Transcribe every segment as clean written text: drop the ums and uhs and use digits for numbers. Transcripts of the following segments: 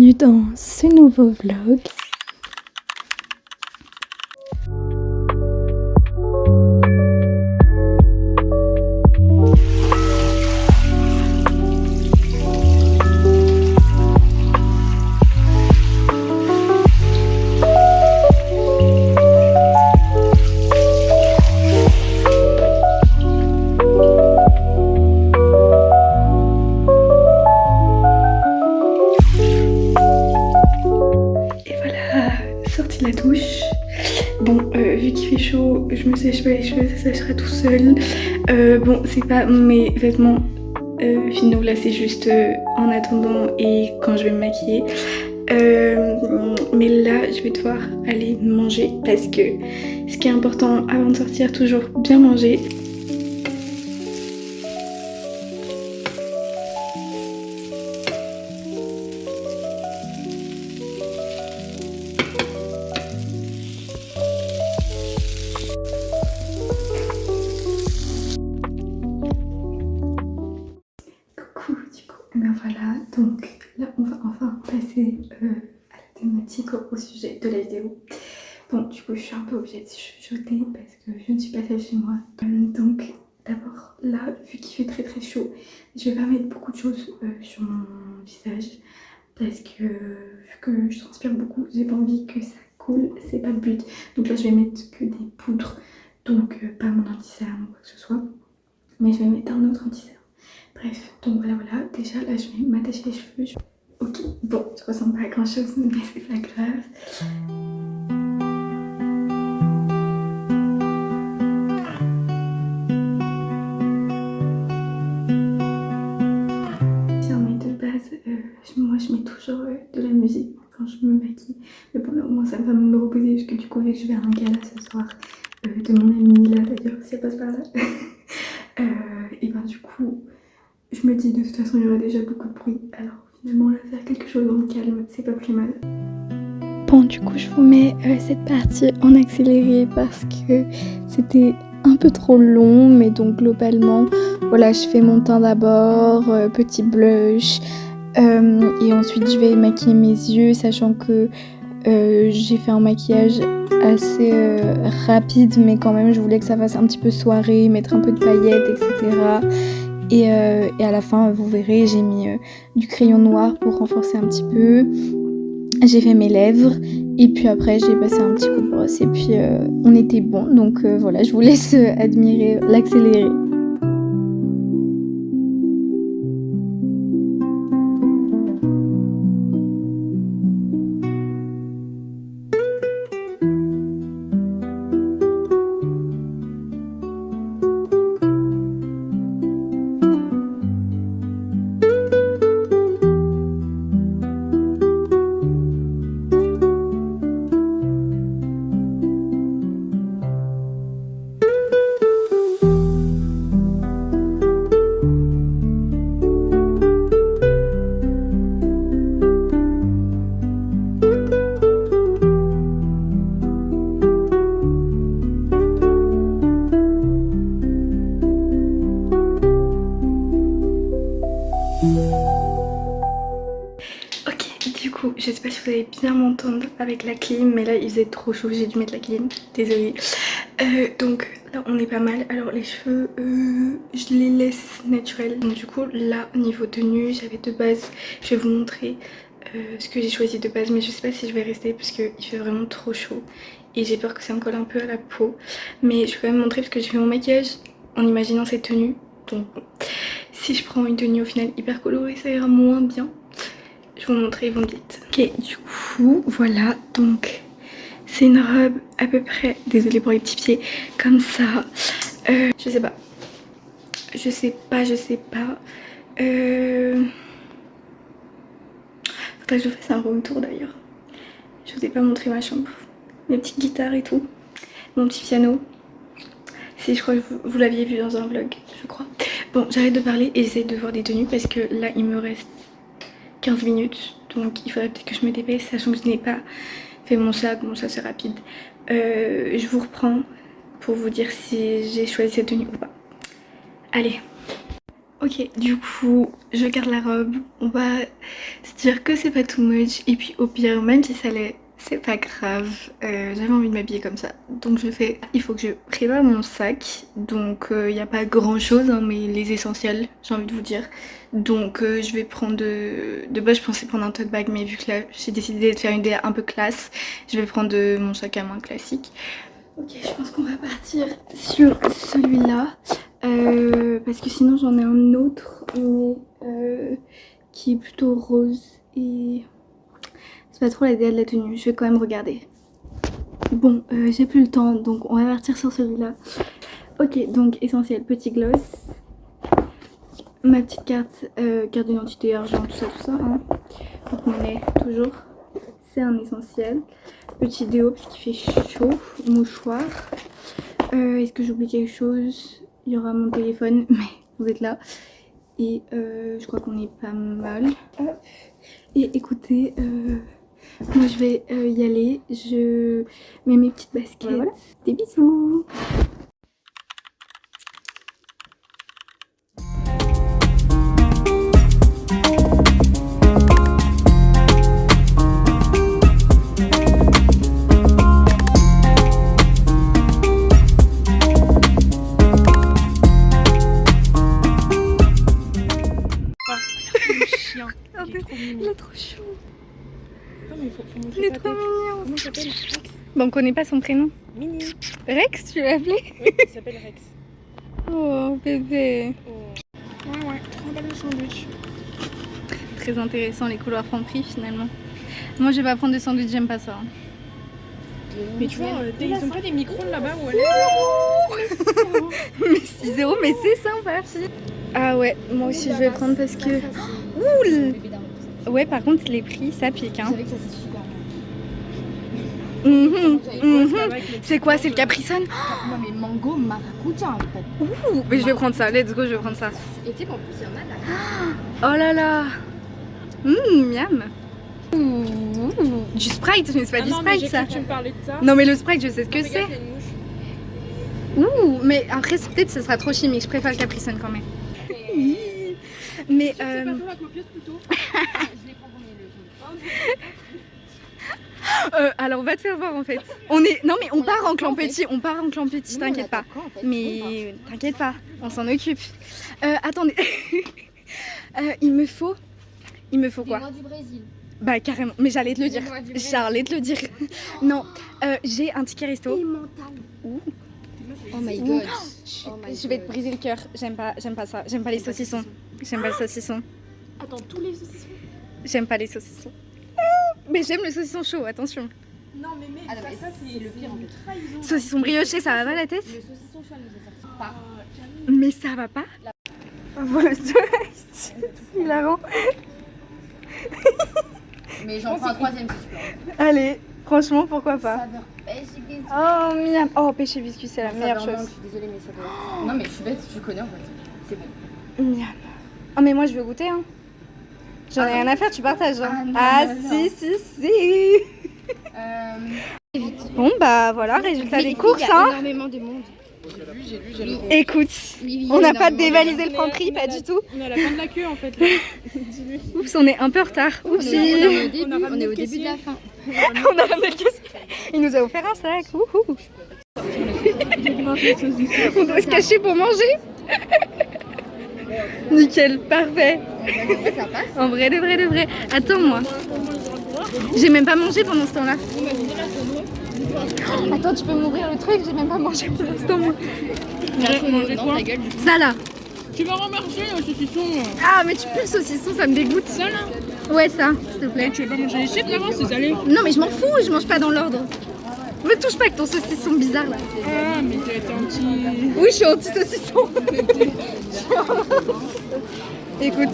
bienvenue dans ce nouveau vlog. Sortie de la douche. Bon, vu qu'il fait chaud, je me sèche pas les cheveux, ça séchera tout seul. Bon, c'est pas mes vêtements finaux, là c'est juste en attendant et quand je vais me maquiller. Mais là, je vais devoir aller manger parce que ce qui est important avant de sortir, toujours bien manger. Ben voilà, donc là on va enfin passer à la thématique, au sujet de la vidéo. Bon, du coup je suis un peu obligée de chuchoter parce que je ne suis pas seule chez moi. Donc d'abord là, vu qu'il fait très très chaud, je vais pas mettre beaucoup de choses sur mon visage parce que vu que je transpire beaucoup, j'ai pas envie que ça coule, c'est pas le but. Donc là je vais mettre que des poudres, donc pas mon anti-cerne ou quoi que ce soit, mais je vais mettre un autre anti-cerne. Bref, donc voilà, déjà là je vais m'attacher les cheveux. Ok, bon, je ressemble pas à grand chose, mais c'est pas grave. Tiens, mais de base, moi je mets toujours de la musique quand je me maquille. Mais bon, là au moins ça va me reposer, parce que du coup, vu que je vais à un gala ce soir de mon amie là d'ailleurs, si elle passe par là, et ben du coup. Je me dis de toute façon il y aura déjà beaucoup de bruit, alors finalement là faire quelque chose dans le calme, c'est pas plus mal. Bon, du coup je vous mets cette partie en accéléré parce que c'était un peu trop long, mais donc globalement voilà, je fais mon teint d'abord, petit blush, et ensuite je vais maquiller mes yeux, sachant que j'ai fait un maquillage assez rapide, mais quand même je voulais que ça fasse un petit peu soirée, mettre un peu de paillettes, etc. Et à la fin, vous verrez, j'ai mis du crayon noir pour renforcer un petit peu. J'ai fait mes lèvres et puis après j'ai passé un petit coup de brosse et puis on était bon. Donc voilà, je vous laisse admirer l'accéléré. Je sais pas si vous allez bien m'entendre avec la clim, mais là il faisait trop chaud, j'ai dû mettre la clim, désolée. Donc là on est pas mal. Alors les cheveux, je les laisse naturels. Donc du coup là niveau tenue, j'avais de base, je vais vous montrer ce que j'ai choisi de base, mais je sais pas si je vais rester parce qu'il fait vraiment trop chaud et j'ai peur que ça me colle un peu à la peau. Mais je vais quand même montrer parce que j'ai fait mon maquillage en imaginant cette tenue. Donc bon, si je prends une tenue au final hyper colorée, ça ira moins bien. Je vais vous montrer, vous me dites. Ok, du coup, voilà, donc c'est une robe à peu près, désolée pour les petits pieds, comme ça. Je sais pas. Faudrait que je fasse un room tour d'ailleurs. Je vous ai pas montré ma chambre. Mes petites guitares et tout. Mon petit piano. Si, je crois que vous l'aviez vu dans un vlog, je crois. Bon, j'arrête de parler et j'essaie de voir des tenues parce que là, il me reste 15 minutes, donc il faudrait peut-être que je me dépêche, sachant que je n'ai pas fait mon sac, bon ça c'est rapide. Je vous reprends pour vous dire si j'ai choisi cette tenue ou pas. Allez. Ok, du coup, je garde la robe. On va se dire que c'est pas too much. Et puis au pire, même si ça l'est, c'est pas grave. J'avais envie de m'habiller comme ça. Donc je fais... Il faut que je prépare mon sac. Donc il n'y a pas grand chose, hein, mais les essentiels, j'ai envie de vous dire. Donc je vais prendre de base, je pensais prendre un tote bag, mais vu que là j'ai décidé de faire une idée un peu classe, je vais prendre mon sac à main classique. Ok, je pense qu'on va partir sur celui-là. Parce que sinon j'en ai un autre mais qui est plutôt rose et c'est pas trop l'idée de la tenue, je vais quand même regarder. Bon, j'ai plus le temps donc on va partir sur celui-là. Ok, donc essentiel, petit gloss, ma petite carte, carte d'identité, argent, tout ça hein. Porte-monnaie toujours, c'est un essentiel. Petit déo parce qu'il fait chaud, mouchoir. Est-ce que j'oublie quelque chose? Il y aura mon téléphone, mais vous êtes là. Et je crois qu'on est pas mal. Et écoutez, moi je vais y aller. Je mets mes petites baskets. Voilà. Des bisous. Il est trop chou. Non, mais faut Il est trop mignon. Comment il s'appelle? Rex. Bon, on connaît pas son prénom. Mini. Rex, tu l'as appelé? Oui, il s'appelle Rex. Oh bébé. Oh. Ouais, on va le sandwich. Très intéressant les couloirs Franprix finalement. Moi je vais pas prendre de sandwich, j'aime pas ça. Mais tu vois, ils ont pas des micros là-bas où elle est. Mais 6 € mais c'est sympa. Ah ouais, moi aussi je vais prendre parce que... Ouh. Ouais, par contre les prix ça pique hein. Vous savez que ça c'est super. C'est quoi, c'est le Capri Sun? Non mais mango maracuja en fait. Ouh, mais je vais prendre ça, let's go, je vais prendre ça. Et tu sais qu'en plus il y en a là. Oh là là. Miam. Du Sprite, mais c'est pas du Sprite ça. Tu me parlais de ça. Non mais le Sprite je sais ce que c'est. Regarde, une mouche. Ouh, mais après peut-être ce sera trop chimique, je préfère le Capri Sun quand même. Mais C'est pas toi la copieuse plutôt. Je les prends pour les alors on va te faire voir en fait. On est non mais on part en clan petit, t'inquiète pas. Mais t'inquiète pas, on s'en occupe. Attendez. Il me faut quoi? Moi du Brésil. Bah carrément, mais j'allais te le dire. Non, j'ai un ticket resto. Oh my god. Je vais te briser le cœur. J'aime pas ça. J'aime pas les saucissons. Attends, tous les saucissons. J'aime pas les saucissons. Mais j'aime le saucisson chaud, attention. Non mais mec, Ah non, mais ça c'est le pire en fait. Trahison. Saucisson brioché, ça va pas la tête? Le saucisson chaud nous est sorti pas. Mais ça va pas? Voilà, c'est hilarant. Mais j'en prends un troisième si je peux. Allez, franchement, pourquoi pas? Saveur pêche et biscuit. Oh, miam. Oh, pêche et biscuit, c'est la meilleure Saveur chose. mangue, je suis désolée mais ça doit... Non mais je suis bête, tu connais en fait. C'est bon. Miam. Oh, mais moi je veux goûter, hein. J'en ai rien à faire, tu partages. Hein. Ah, non, non. Si. Bon, bah voilà, résultat des courses, Il y a hein. énormément de monde. J'ai le Écoute, Oui, on n'a pas énormément. dévalisé le Franprix, pas du tout. On est à la fin de la queue en fait. Là. Oups, on est un peu en retard. On Oupsie. est au début de la fin. On a ramené le caissier. Il nous a offert un sac. Wouhou. On doit se cacher pour manger. Nickel, parfait. Ça passe. En vrai, de vrai. Attends-moi. J'ai même pas mangé pendant ce temps-là. Attends, tu peux m'ouvrir le truc? J'ai même pas mangé pour l'instant, moi. Manger Dans quoi? ta gueule. Ça là. Tu vas remercier un saucisson. Ah, mais tu pues le saucisson, ça me dégoûte. Ça là. Ouais, ça, s'il te plaît. Tu veux pas manger les chips d'avant, c'est salé. Non, mais je m'en fous, je mange pas dans l'ordre. Me touche pas avec ton saucisson bizarre là. Ah mais t'es anti... Oui, je suis anti-saucisson. Écoute.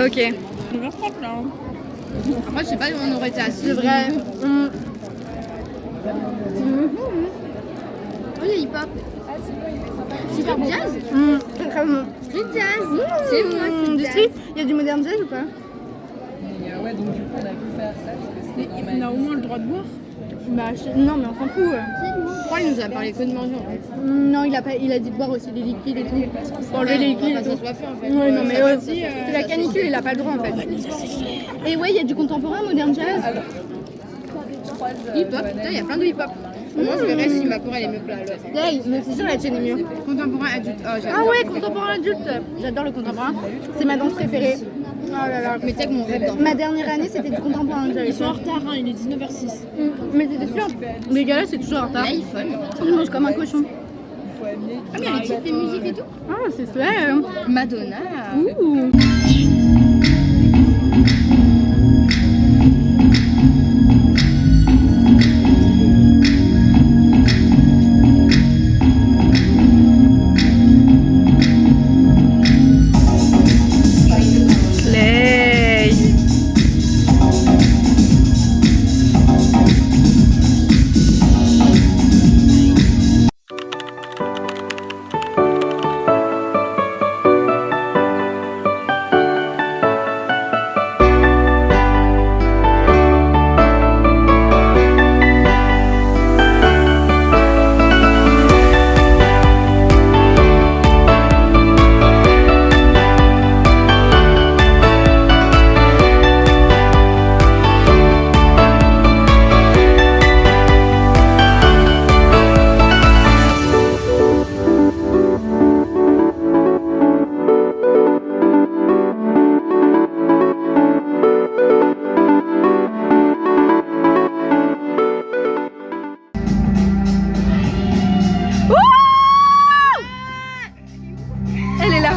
Ok. On va prendre là. Hein. Moi je sais pas où on aurait été assis. C'est vrai. Oh le hip-hop. Super jazz. Très bon. Street jazz. C'est moi Du street street, jazz. il y a du modern jazz ou pas? Ouais, donc du coup, on a pu faire ça parce que c'était On a au moins le droit de boire. Bah, non, mais on s'en fout. Je crois qu'il nous a parlé que de manger en fait. Non, il a dit de boire aussi des liquides et tout. Pour enlever les liquides. Ça soit fait en fait. Ouais, non, mais Ça ouais, aussi, c'est la canicule, il a pas le droit en fait. Et ouais, il y a du contemporain, moderne jazz. Hip-hop, putain, il y a plein de hip-hop. Moi, je verrais si ma chorale elle me plaît. Alors. Hey, mais c'est sûr, la tienne est mieux. Contemporain adulte. Oh, j'adore. Ah ouais, contemporain adulte. J'adore le contemporain. C'est ma danse préférée. Oh là là. Mais tu sais que mon rêve d'enfant. Ma dernière année, c'était du contemporain que j'avais. Ils sont en retard, hein, il est 19h06. Mais c'était sûr. Les gars là, c'est toujours en retard. Là, il faut. Je mange comme un cochon. Ah, mais elle écoute des musiques et tout. Ah, c'est ça. Madonna. Ouh. Elle est là.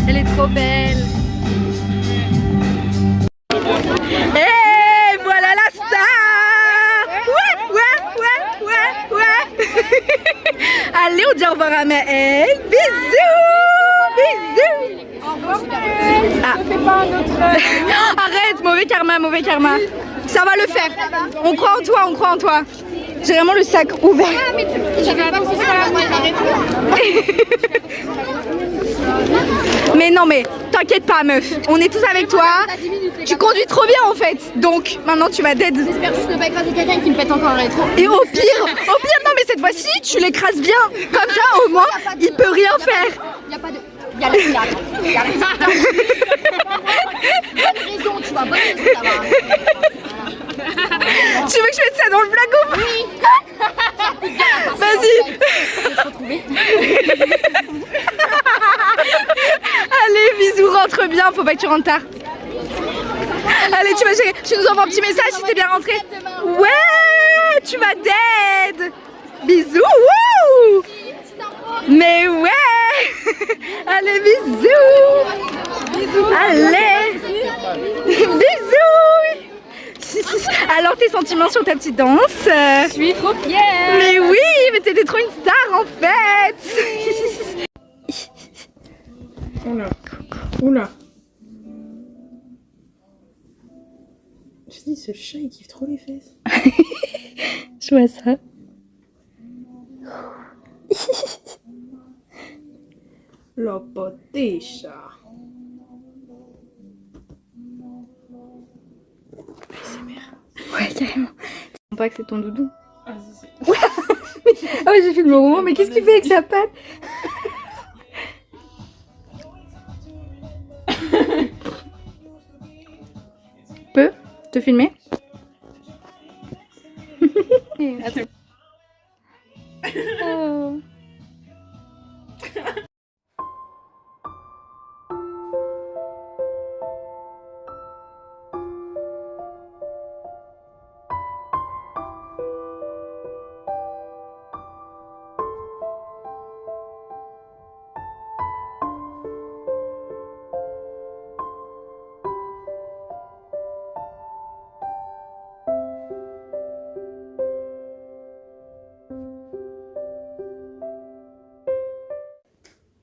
Elle est trop belle. Et voilà la star. Ouais. Allez, on dit au revoir à Maëlle. Bisous. Ah. Arrête, mauvais karma. Ça va le faire. On croit en toi. J'ai vraiment le sac ouvert. Mais non, mais t'inquiète pas, meuf. On est tous avec toi. Tu conduis trop bien en fait. Donc maintenant tu vas dead. J'espère juste ne pas écraser quelqu'un qui me pète encore le rétro. Et au pire, non mais cette fois-ci tu l'écrases bien. Comme ça au moins il peut rien faire. Il y a pas de. Il y a raison. Bonne raison, tu vois, bonne raison d'avoir. Tu veux que je mette ça dans le blague ou pas? Oui. Vas-y. Allez, bisous, rentre bien, faut pas que tu rentres tard. Allez, tu vas gérer. Tu nous envoies un petit message si t'es bien rentré. Ouais, tu vas dead. Bisous. Wouh. Mais ouais. Allez, bisous. Allez. Bisous. Alors, tes sentiments sur ta petite danse? Je suis trop fière. Mais oui, mais t'étais trop une star en fait. Oula. Je dis, ce chat il kiffe trop les fesses. Je vois ça. La potesha. Ouais, carrément. Tu pas que c'est ton doudou? Ah, si. Ah ouais, j'ai fait le moment, mais qu'est-ce qu'il fait avec sa patte? Peux te filmer? Attends. Oh.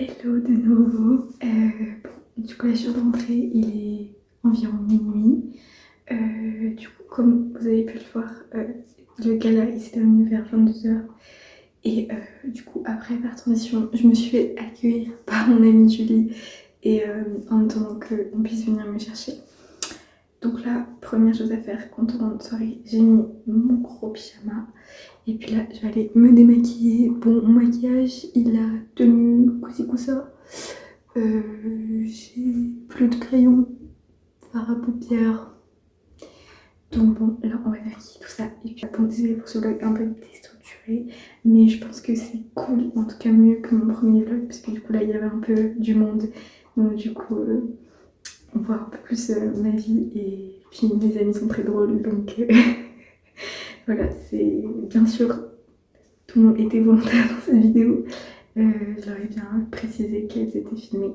Hello de nouveau. Du coup, là, je viens de rentrer, il est environ minuit. Du coup, comme vous avez pu le voir, le gala il s'est terminé vers 22h. Et du coup, après, par transition, je me suis fait accueillir par mon amie Julie et en attendant qu'on puisse venir me chercher. Donc là, première chose à faire quand on rentre de soirée, j'ai mis mon gros pyjama. Et puis là, je vais aller me démaquiller. Bon, mon maquillage, il a tenu cousi coussa. J'ai plus de crayon, fard à paupières. Donc bon, là, on va vérifier tout ça. Et puis bon, désolé pour ce vlog un peu déstructuré. Mais je pense que c'est cool, en tout cas mieux que mon premier vlog. Parce que du coup là, il y avait un peu du monde. Donc du coup... on voit un peu plus ma vie et puis mes amis sont très drôles donc voilà, c'est bien sûr tout le monde était volontaire dans cette vidéo. Je leur ai bien précisé qu'elles étaient filmées,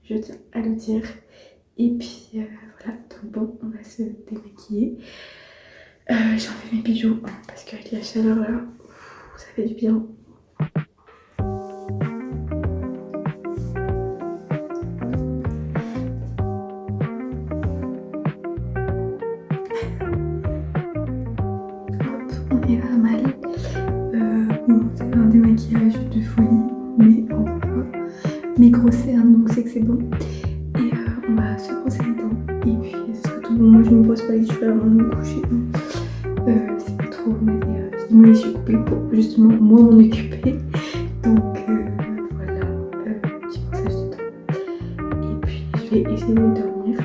je tiens à le dire. Et puis voilà, donc bon, on va se démaquiller. J'ai enlevé mes bijoux hein, parce qu'avec la chaleur là, ça fait du bien. On est pas mal. Bon, c'est un démaquillage de folie, mais on va voir mes gros cernes, donc c'est que c'est bon. Et on va se brosser les dents. Et puis ce sera tout bon. Moi je me brosse pas les cheveux avant de me coucher. C'est pas trop, mais je me les suis coupés pour justement moi m'en occuper. Donc voilà, petit brossage de dents. Et puis je vais essayer de dormir.